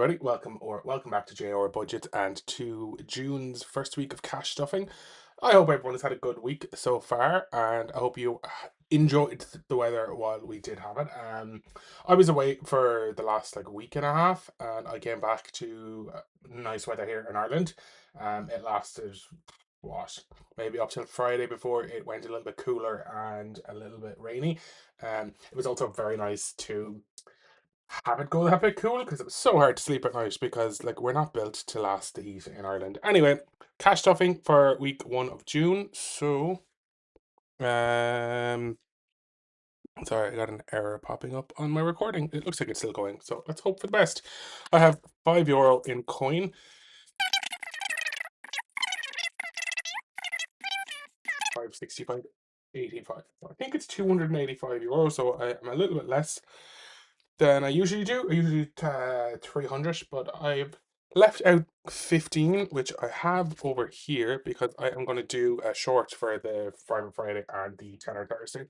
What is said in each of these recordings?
everybody, welcome back to JR Budget and to June's first week of cash stuffing. I hope everyone has had a good week so far, and I hope you enjoyed the weather while we did have it. I was away for the last like week and a half, and I came back to nice weather here in Ireland. It lasted what, maybe up till Friday before it went a little bit cooler and a little bit rainy. It was also very nice to have it go that bit cool because it was so hard to sleep at night because like we're not built to last the heat in Ireland. Anyway, cash stuffing for week 1 of June. So um sorry, I got an error popping up on my recording. It looks like it's still going, so let's hope for the best. I have €5 in coin, 565, 85. I think it's €285, so I'm a little bit less than I usually do. I usually do 300, but I've left out 15, which I have over here because I am going to do a short for the Fiverr Friday and the Tenor Thursday.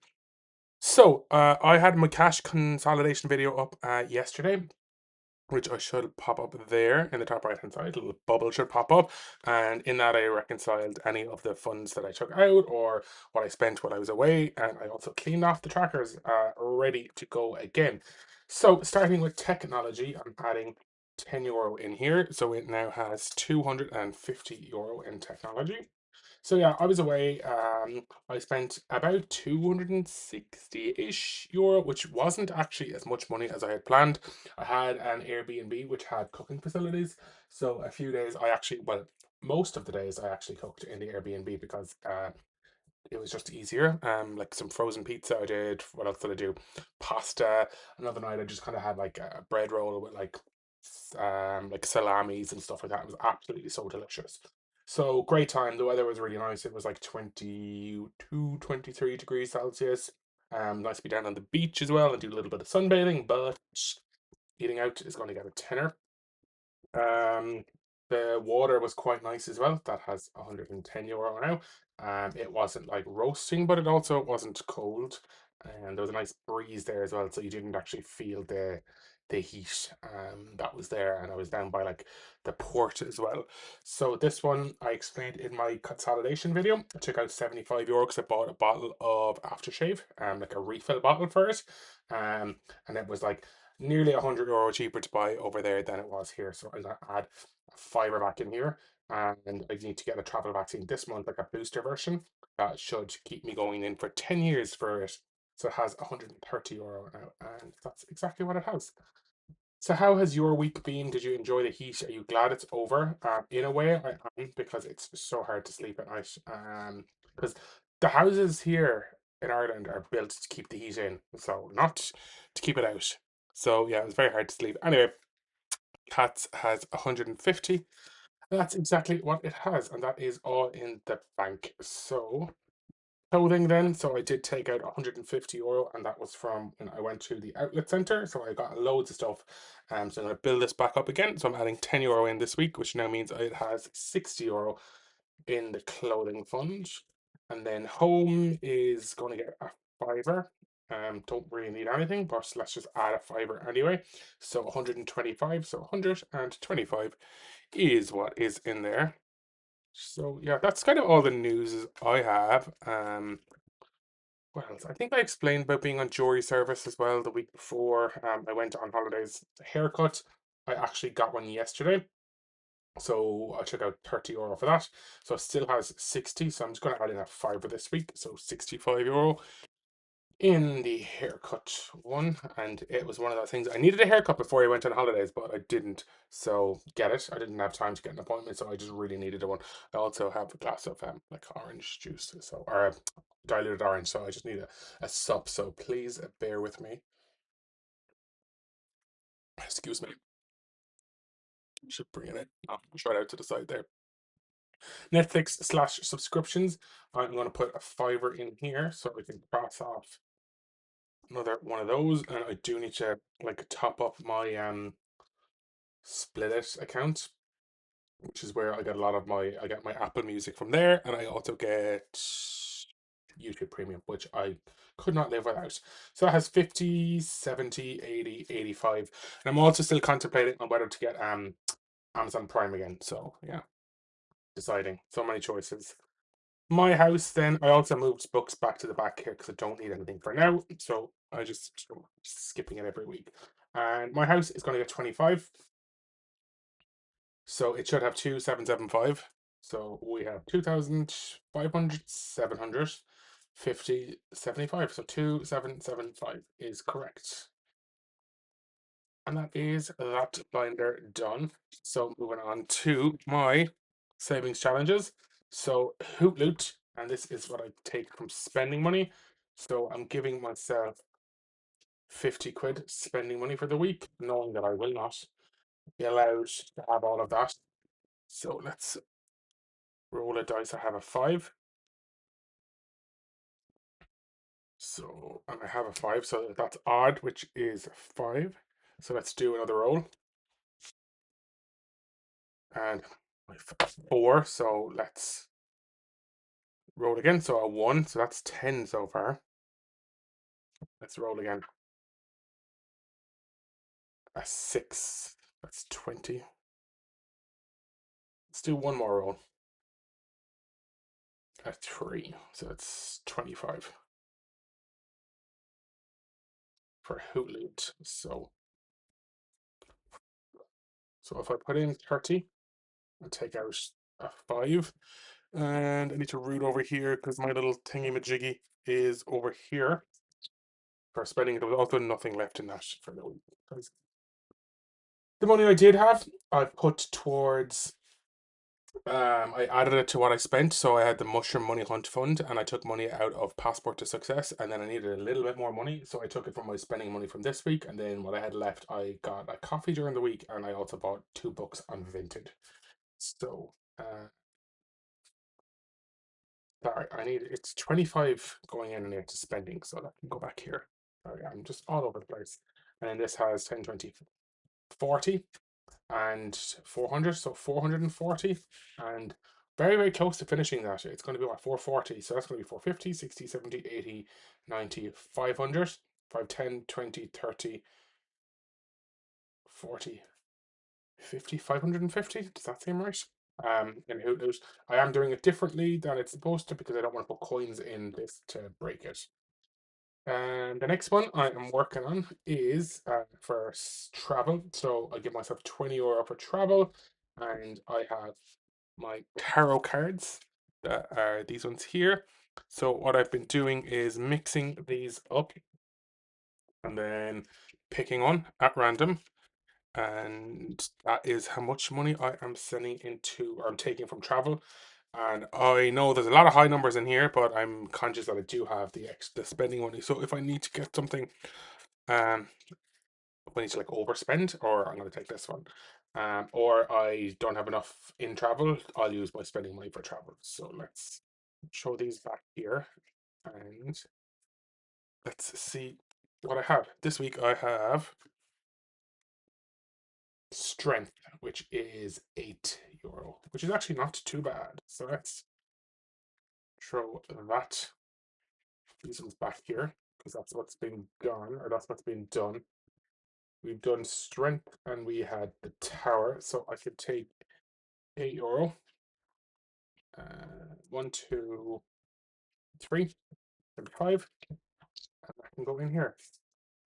So, I had my cash consolidation video up yesterday, which I should pop up there in the top right hand side. A little bubble should pop up, and in that I reconciled any of the funds that I took out or what I spent while I was away, and I also cleaned off the trackers, ready to go again. So starting with technology, I'm adding €10 in here, so it now has €250 in technology. So yeah, I was away. I spent about 260-ish euro, which wasn't actually as much money as I had planned. I had an Airbnb which had cooking facilities. So a few days well, most of the days I actually cooked in the Airbnb because it was just easier. Like some frozen pizza I did. What else did I do? Pasta. Another night I just kind of had like a bread roll with like salamis and stuff like that. It was absolutely so delicious. So great time. The weather was really nice. It was like 22, 23 degrees Celsius. Nice to be down on the beach as well and do a little bit of sunbathing, but eating out is going to get a tenner. Um, the water was quite nice as well. That has €110 now. It wasn't like roasting, but it also wasn't cold. And there was a nice breeze there as well, so you didn't actually feel the heat that was there. And I was down by like the port as well. So this one I explained in my consolidation video. I took out €75 because I bought a bottle of aftershave, like a refill bottle for it. And it was like nearly €100 cheaper to buy over there than it was here. So I'm gonna add a fiver back in here, and I need to get a travel vaccine this month, like a booster version. That should keep me going in for 10 years for it. So it has €130 now, and that's exactly what it has. So how has your week been? Did you enjoy the heat? Are you glad it's over? In a way, I am because it's so hard to sleep at night. Because the houses here in Ireland are built to keep the heat in, so not to keep it out. So yeah, it was very hard to sleep. Anyway, Cats has 150. That's exactly what it has, and that is all in the bank. So clothing then. So I did take out €150, and that was from when I went to the outlet center. So I got loads of stuff. So I'm going to build this back up again. So I'm adding €10 in this week, which now means it has €60 in the clothing fund. And then home is going to get a fiver. Don't really need anything, but let's just add a fiver anyway. So 125, so 125 is what is in there. So yeah, that's kind of all the news I have. What else? I think I explained about being on jury service as well the week before. I went on holidays. Haircut, I actually got one yesterday. So I took out €30 for that. So it still has 60. So I'm just going to add in a fiver this week. So €65 in the haircut one. And it was one of those things. I needed a haircut before I went on holidays, but I didn't. So get it. I didn't have time to get an appointment. So I just really needed one. I also have a glass of like orange juice. So, or diluted orange. So I just need a sup. So please bear with me. Excuse me. Should bring it straight out to the side there. Netflix/subscriptions. I'm going to put a fiver in here so we can cross off another one of those. And I do need to like top up my Split It account, which is where I get a lot of I get my Apple Music from there, and I also get YouTube Premium, which I Could not live without. So that has 50, 70, 80, 85. And I'm also still contemplating on whether to get Amazon Prime again. So yeah, deciding. So many choices. My house, then I also moved books back to the back here because I don't need anything for now. So I just skipping it every week. And my house is going to get 25. So it should have 2775. So we have 2,500, 700, 50, 75. So 2775 is correct. And that is that binder done. So moving on to my savings challenges. So Hoot Loot, and this is what I take from spending money. So I'm giving myself 50 quid spending money for the week, knowing that I will not be allowed to have all of that. So let's roll a dice. I have a 5. So, and I have a 5, so that's odd, which is 5. So let's do another roll. And 4, so let's roll again. So a 1, so that's 10 so far. Let's roll again. A 6, that's 20. Let's do one more roll. A 3, so that's 25 for Hoot Loot. So if I put in 30, I'll take out a 5. And I need to root over here because my little thingy-majiggy is over here for spending. There was also nothing left in that for the week. The money I did have, I put towards. I added it to what I spent, so I had the Mushroom Money Hunt Fund, and I took money out of Passport to Success, and then I needed a little bit more money, so I took it from my spending money from this week, and then what I had left, I got a coffee during the week, and I also bought 2 books on Vinted. So, sorry, I need it's 25 going in and into spending, so that can go back here. Sorry, I'm just all over the place. And then this has 10, 20, 40 and 400, so 440, and very, very close to finishing that. It's going to be what, 440, so that's going to be 450, 60, 70, 80, 90, 500, 510, 20, 30, 40, 50, 550. Does that seem right? And who knows? I am doing it differently than it's supposed to because I don't want to put coins in this to break it. And the next one I am working on is for travel. So I give myself €20 for travel, and I have my tarot cards that are these ones here. So what I've been doing is mixing these up and then picking one at random. And that is how much money I am sending into, or I'm taking from travel. And I know there's a lot of high numbers in here, but I'm conscious that I do have the extra spending money. So if I need to get something, if I need to like overspend, or I'm going to take this one. Or I don't have enough in travel, I'll use my spending money for travel. So let's show these back here, and let's see what I have. This week I have strength, which is €8, which is actually not too bad. So let's throw that these ones back here because that's what's been gone, or that's what's been done. We've done strength and we had the tower, so I could take €8. 1, 2, 3, 35, and that can go in here.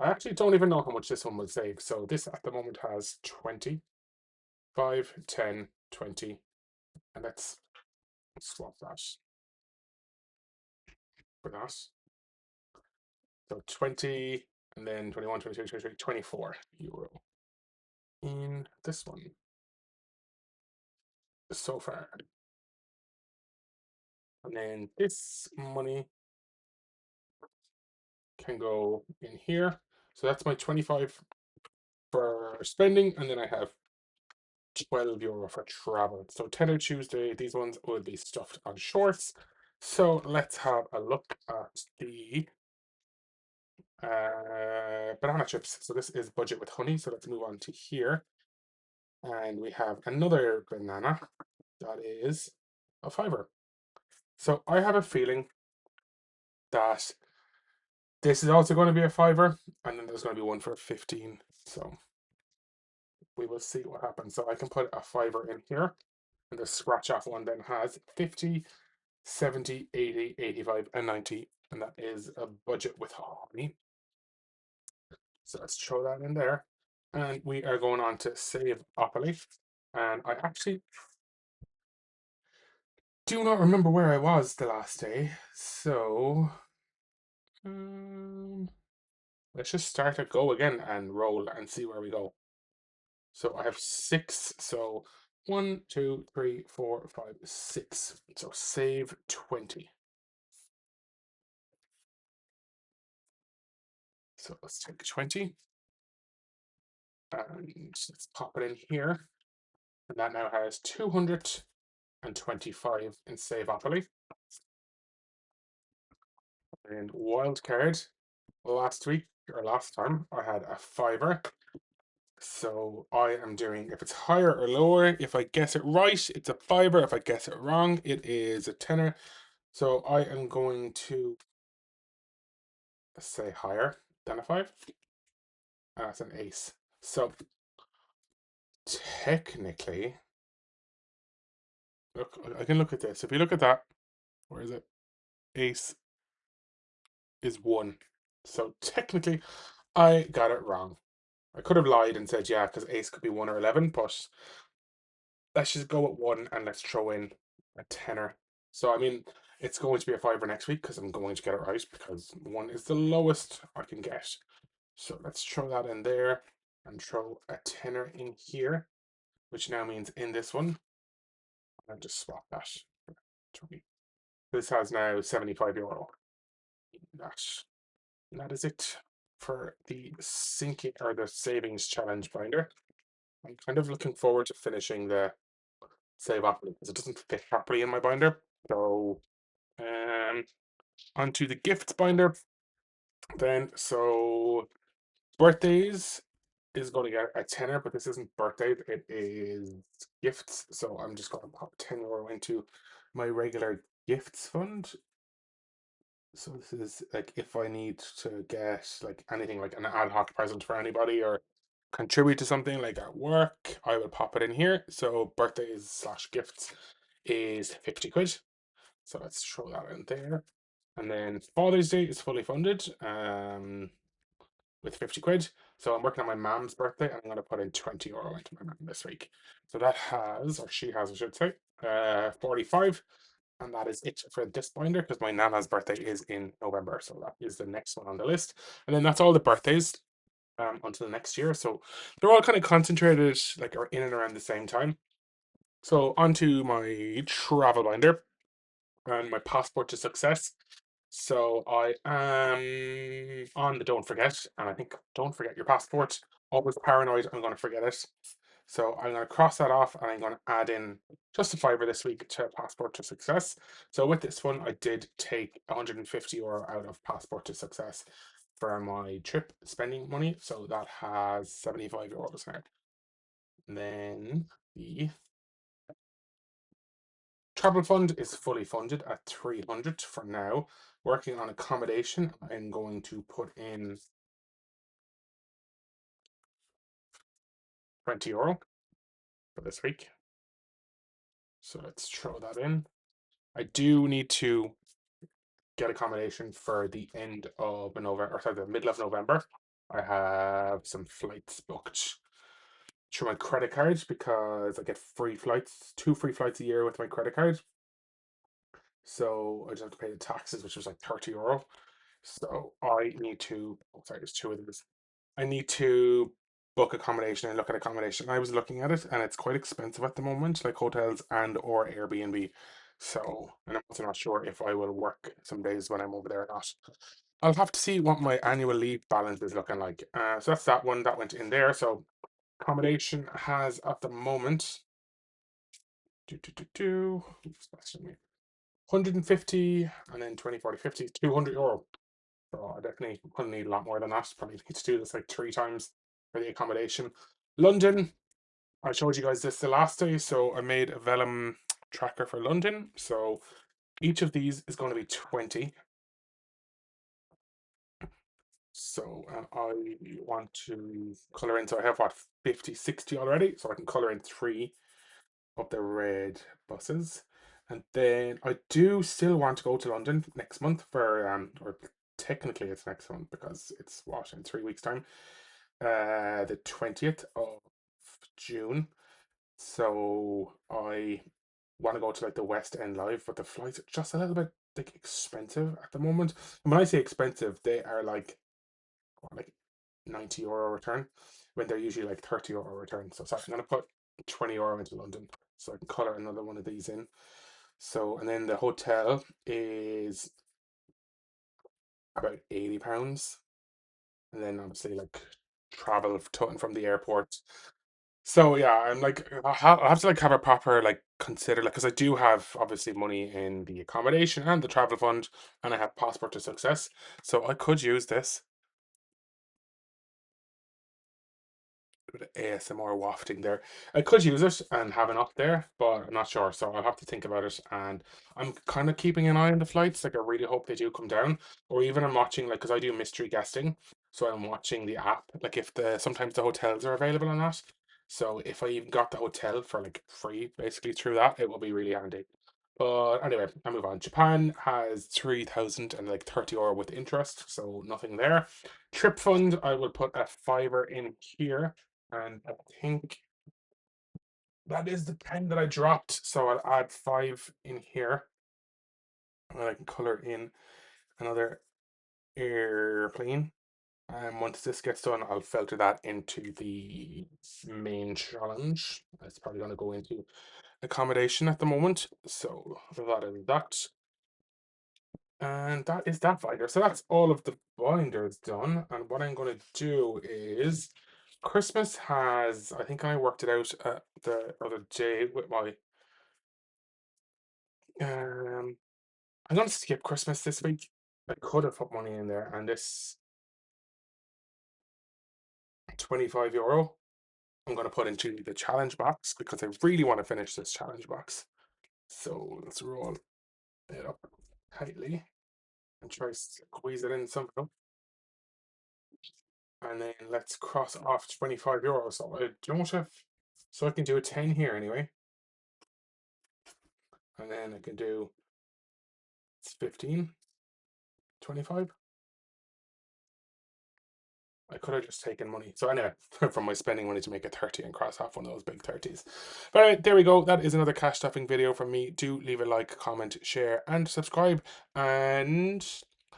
I actually don't even know how much this one will save. So this at the moment has 20, 5, 10, 20, and let's swap that for that. So 20, and then 21, 22, 23, €24 in this one so far. And then this money can go in here. So that's my 25 for spending, and then I have €12 for travel. So Tenner Tuesday, these ones will be stuffed on shorts. So let's have a look at the banana chips. So this is budget with honey. So let's move on to here. And we have another banana that is a 5. So I have a feeling that This is also going to be a fiver, and then there's going to be one for 15. So we will see what happens. So I can put a fiver in here, and the scratch off one then has 50, 70, 80, 85, and 90. And that is a budget with Harmony. So let's throw that in there. And we are going on to save Opoly. And I actually do not remember where I was the last day. So um, let's just start a go again and roll and see where we go. So I have six. So 1, 2, 3, 4, 5, 6. So save 20. So let's take 20 and let's pop it in here. And that now has 225 in save Opoly. And wild card, last week or last time I had a fiver. So I am doing, if it's higher or lower, if I guess it right, it's a fiver. If I guess it wrong, it is a tenner. So I am going to say higher than a five. And that's an ace. So technically, look, I can look at this. If you look at that, where is it? Ace is one. So technically, I got it wrong. I could have lied and said, yeah, because ace could be 1 or 11, but let's just go at 1 and let's throw in a tenner. So, I mean, it's going to be a fiver next week because I'm going to get it right because 1 is the lowest I can get. So let's throw that in there and throw a tenner in here, which now means in this one, I'll just swap that. 20. This has now €75. That, that is it for the sinking or the savings challenge binder. I'm kind of looking forward to finishing the save up because it doesn't fit properly in my binder. So onto the gifts binder then. So birthdays is going to get a tenner, but this isn't birthdays, it is gifts. So I'm just going to pop €10 into my regular gifts fund. So this is like if I need to get like anything like an ad hoc present for anybody or contribute to something like at work, I will pop it in here. So birthdays slash gifts is 50 quid. So let's throw that in there. And then Father's Day is fully funded with 50 quid. So I'm working on my mom's birthday and I'm going to put in €20 into my mom this week. So that has, or she has, I should say, 45. And that is it for this binder because my nana's birthday is in November. So that is the next one on the list. And then that's all the birthdays until next year. So they're all kind of concentrated like in and around the same time. So onto my travel binder and my passport to success. So I am on the don't forget, and I think don't forget your passport. Always paranoid I'm going to forget it. So I'm going to cross that off and I'm going to add in just a fiver this week to passport to success. So with this one, I did take €150 out of passport to success for my trip spending money. So that has €75 now. And then the travel fund is fully funded at 300 for now. Working on accommodation, I'm going to put in €20 for this week. So let's throw that in. I do need to get accommodation for the end of November, or sorry, the middle of November. I have some flights booked through my credit card because I get free flights, 2 free flights a year with my credit card. So I just have to pay the taxes, which was like €30. So I need to, oh, sorry, there's two of these. I need to book accommodation and look at accommodation. I was looking at it and it's quite expensive at the moment, like hotels and or Airbnb. So, and I'm also not sure if I will work some days when I'm over there or not. I'll have to see what my annual leave balance is looking like. So that's that one that went in there. So accommodation has at the moment oops, that's me. 150 and then 20, 40, 50, €200. So I definitely gonna need a lot more than that. Probably need to do this like 3 times for the accommodation. London, I showed you guys this the last day, so I made a Vellum tracker for London. So each of these is going to be 20. So I want to colour in. So I have what, 50, 60 already. So I can colour in three of the red buses. And then I do still want to go to London next month for or technically it's next month because it's what, in 3 weeks' time. The 20th of June. So I want to go to like the West End Live, but the flights are just a little bit like expensive at the moment. And when I say expensive, they are like 90 euro return when they're usually like 30 euro return. So sorry, I'm gonna put 20 euro into London so I can color another one of these in. So and then the hotel is about £80, and then obviously like travel to and from the airport. So yeah, I'm like I'll have to like have a proper like consider like because I do have obviously money in the accommodation and the travel fund, and I have passport to success, so I could use this. Bit of ASMR wafting there. I could use it and have enough there, but I'm not sure. So I'll have to think about it. And I'm kind of keeping an eye on the flights. Like I really hope they do come down. Or even I'm watching like because I do mystery guesting, so I'm watching the app. Like if the sometimes the hotels are available or not. So if I even got the hotel for like free, basically through that, it will be really handy. But anyway, I move on. Japan has 3,000 and like 30 euro with interest, so nothing there. Trip fund, I will put a fiver in here. And I think that is the pen that I dropped. So I'll add five in here. And I can color in another airplane. And once this gets done, I'll filter that into the main challenge. It's probably going to go into accommodation at the moment. So that is that. And that is that binder. So that's all of the binders done. And what I'm going to do is Christmas has, I think I worked it out the other day with my, um, I'm going to skip Christmas this week. I could have put money in there and this 25 euro I'm going to put into the challenge box because I really want to finish this challenge box. So let's roll it up tightly and try to squeeze it in somehow. And then let's cross off 25 euro. So I don't have, so I can do a 10 here anyway. And then I can do, it's 15, 25. I could have just taken money. So anyway, from my spending money to make it 30 and cross off one of those big 30s. But anyway, there we go. That is another cash stuffing video from me. Do leave a like, comment, share, and subscribe. And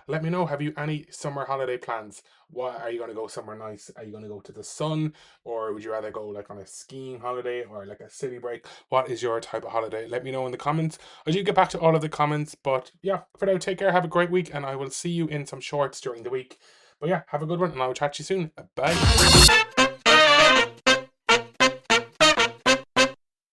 let me know, have you any summer holiday plans? What are you going to go somewhere nice? Are you going to go to the sun, or would you rather go like on a skiing holiday or like a city break? What is your type of holiday? Let me know in the comments. I do get back to all of the comments, but yeah, for now, take care, have a great week, and I will see you in some shorts during the week. But yeah, have a good one, and I will chat to you soon. Bye.